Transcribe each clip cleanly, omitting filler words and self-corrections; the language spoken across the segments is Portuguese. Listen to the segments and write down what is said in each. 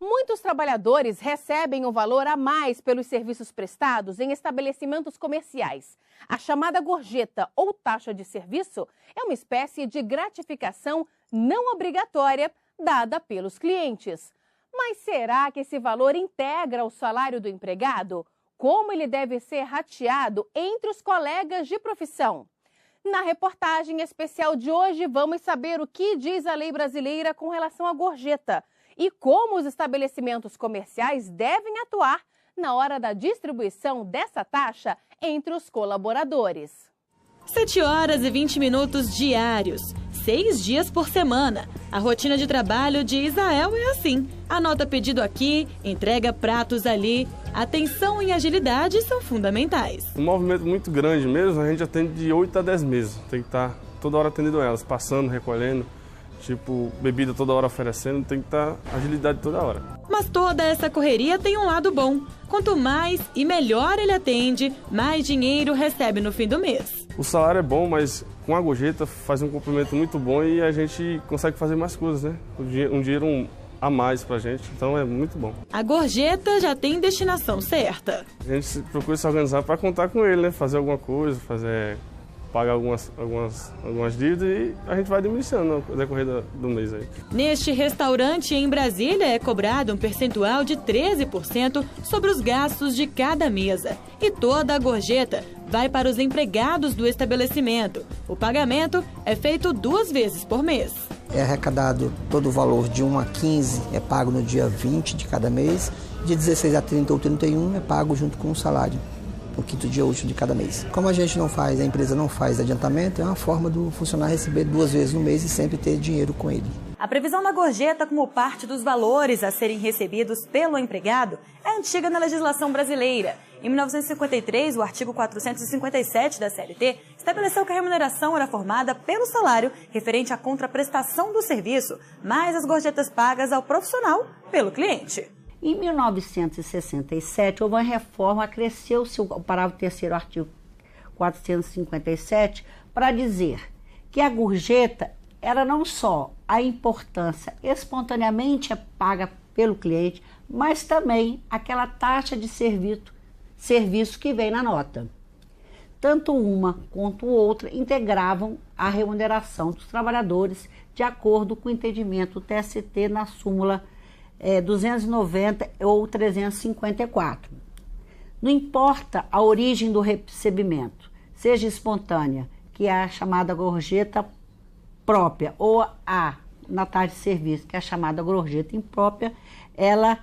Muitos trabalhadores recebem um valor a mais pelos serviços prestados em estabelecimentos comerciais. A chamada gorjeta ou taxa de serviço é uma espécie de gratificação não obrigatória dada pelos clientes. Mas será que esse valor integra o salário do empregado? Como ele deve ser rateado entre os colegas de profissão? Na reportagem especial de hoje, vamos saber o que diz a lei brasileira com relação à gorjeta e como os estabelecimentos comerciais devem atuar na hora da distribuição dessa taxa entre os colaboradores. 7 horas e 20 minutos diários, 6 dias por semana. A rotina de trabalho de Isael é assim. Anota pedido aqui, entrega pratos ali. Atenção e agilidade são fundamentais. Um movimento muito grande mesmo, a gente atende de 8 a 10 meses. Tem que estar toda hora atendendo elas, passando, recolhendo. Tipo, bebida toda hora oferecendo, tem que estar agilidade toda hora. Mas toda essa correria tem um lado bom. Quanto mais e melhor ele atende, mais dinheiro recebe no fim do mês. O salário é bom, mas com a gorjeta faz um complemento muito bom e a gente consegue fazer mais coisas, né? Um dinheiro a mais pra gente, então é muito bom. A gorjeta já tem destinação certa. A gente procura se organizar para contar com ele, né? Fazer alguma coisa, pagar algumas dívidas e a gente vai administrando no decorrer do mês aí. Neste restaurante em Brasília é cobrado um percentual de 13% sobre os gastos de cada mesa. E toda a gorjeta vai para os empregados do estabelecimento. O pagamento é feito 2 vezes por mês. É arrecadado todo o valor de 1 a 15, é pago no dia 20 de cada mês. De 16 a 30 ou 31 é pago junto com o salário, no 5º dia útil de cada mês. Como a gente não faz, a empresa não faz adiantamento, é uma forma do funcionário receber 2 vezes no mês e sempre ter dinheiro com ele. A previsão da gorjeta como parte dos valores a serem recebidos pelo empregado é antiga na legislação brasileira. Em 1953, o artigo 457 da CLT estabeleceu que a remuneração era formada pelo salário referente à contraprestação do serviço, mais as gorjetas pagas ao profissional pelo cliente. Em 1967, houve uma reforma, acresceu-se o parágrafo 3º, artigo 457, para dizer que a gorjeta era não só a importância espontaneamente paga pelo cliente, mas também aquela taxa de serviço que vem na nota. Tanto uma quanto outra integravam a remuneração dos trabalhadores de acordo com o entendimento do TST na súmula 290 ou 354. Não importa a origem do recebimento, seja espontânea, que é a chamada gorjeta própria, ou na taxa de serviço, que é a chamada gorjeta imprópria, ela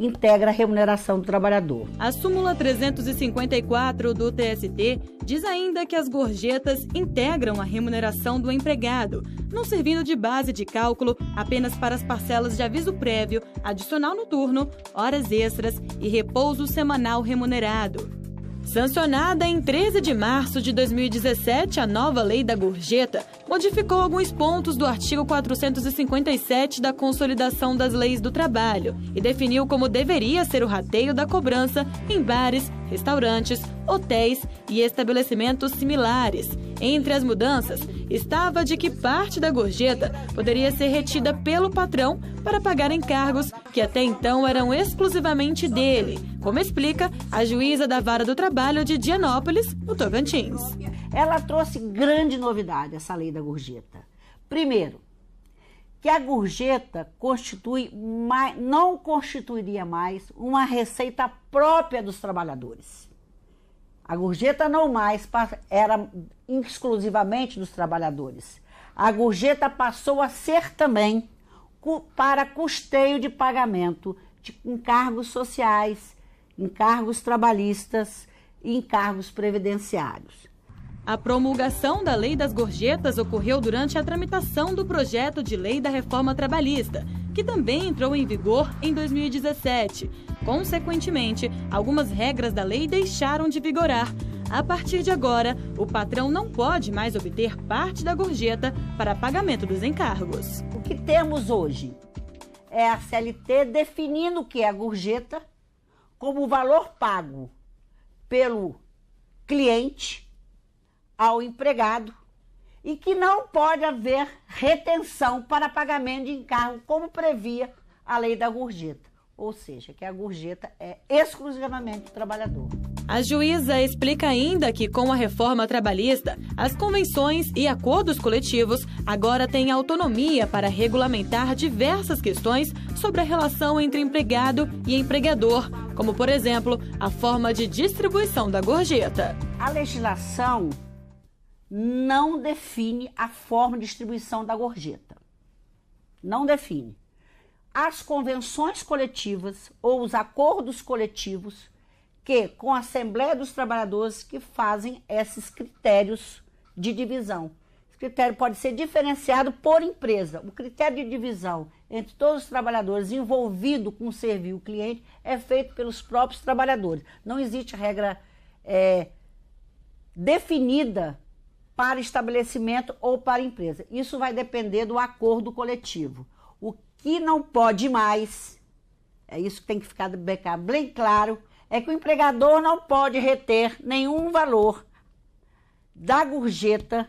integra a remuneração do trabalhador. A súmula 354 do TST diz ainda que as gorjetas integram a remuneração do empregado, não servindo de base de cálculo apenas para as parcelas de aviso prévio, adicional noturno, horas extras e repouso semanal remunerado. Sancionada em 13 de março de 2017, a nova lei da gorjeta modificou alguns pontos do artigo 457 da Consolidação das Leis do Trabalho e definiu como deveria ser o rateio da cobrança em bares, restaurantes, hotéis e estabelecimentos similares. Entre as mudanças, estava de que parte da gorjeta poderia ser retida pelo patrão para pagar encargos que até então eram exclusivamente dele, como explica a juíza da Vara do Trabalho de Dianópolis, no Tocantins. Ela trouxe grande novidade, essa lei da gorjeta. Primeiro, que a gorjeta não constituiria mais uma receita própria dos trabalhadores. A gorjeta não mais era exclusivamente dos trabalhadores. A gorjeta passou a ser também para custeio de pagamento de encargos sociais, encargos trabalhistas e encargos previdenciários. A promulgação da Lei das Gorjetas ocorreu durante a tramitação do projeto de lei da reforma trabalhista, que também entrou em vigor em 2017. Consequentemente, algumas regras da lei deixaram de vigorar. A partir de agora, o patrão não pode mais obter parte da gorjeta para pagamento dos encargos. O que temos hoje é a CLT definindo o que é a gorjeta como o valor pago pelo cliente ao empregado e que não pode haver retenção para pagamento de encargo, como previa a lei da gorjeta, ou seja, que a gorjeta é exclusivamente do trabalhador. A juíza explica ainda que, com a reforma trabalhista, as convenções e acordos coletivos agora têm autonomia para regulamentar diversas questões sobre a relação entre empregado e empregador, como, por exemplo, a forma de distribuição da gorjeta. A legislação não define a forma de distribuição da gorjeta. Não define. As convenções coletivas ou os acordos coletivos que, com a Assembleia dos Trabalhadores, que fazem esses critérios de divisão. Esse critério pode ser diferenciado por empresa. O critério de divisão entre todos os trabalhadores envolvidos com servir o cliente é feito pelos próprios trabalhadores. Não existe regra definida para estabelecimento ou para empresa. Isso vai depender do acordo coletivo. O que não pode mais, é isso que tem que ficar bem claro, é que o empregador não pode reter nenhum valor da gorjeta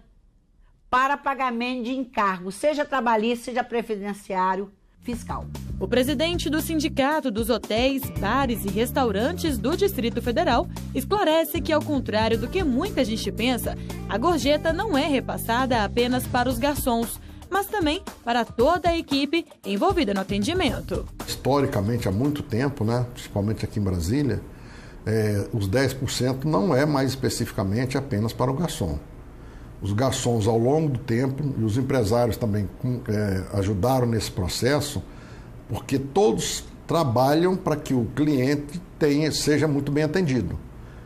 para pagamento de encargo, seja trabalhista, seja previdenciário, fiscal. O presidente do Sindicato dos Hotéis, Bares e Restaurantes do Distrito Federal esclarece que, ao contrário do que muita gente pensa, a gorjeta não é repassada apenas para os garçons, mas também para toda a equipe envolvida no atendimento. Historicamente, há muito tempo, principalmente aqui em Brasília, os 10% não é mais especificamente apenas para o garçom. Os garçons, ao longo do tempo, e os empresários também ajudaram nesse processo, porque todos trabalham para que o cliente seja muito bem atendido.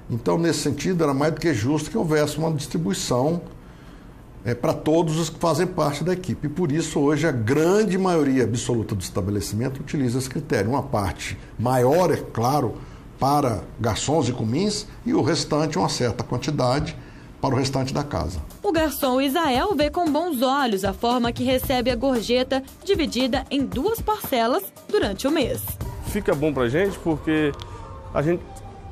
Então, nesse sentido, era mais do que justo que houvesse uma distribuição para todos os que fazem parte da equipe. E por isso, hoje, a grande maioria absoluta do estabelecimento utiliza esse critério. Uma parte maior, é claro, para garçons e comins, e o restante, uma certa quantidade, para o restante da casa. O garçom Isael vê com bons olhos a forma que recebe a gorjeta dividida em 2 parcelas durante o mês. Fica bom pra gente porque a gente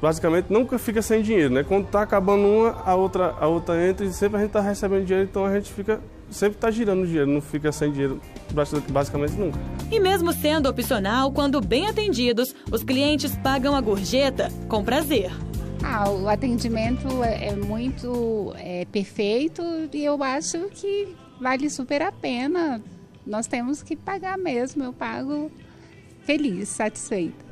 basicamente nunca fica sem dinheiro, né? Quando tá acabando uma, a outra entra e sempre a gente tá recebendo dinheiro, então a gente sempre tá girando dinheiro, não fica sem dinheiro basicamente nunca. E mesmo sendo opcional, quando bem atendidos, os clientes pagam a gorjeta com prazer. O atendimento é muito perfeito e eu acho que vale super a pena. Nós temos que pagar mesmo, eu pago feliz, satisfeita.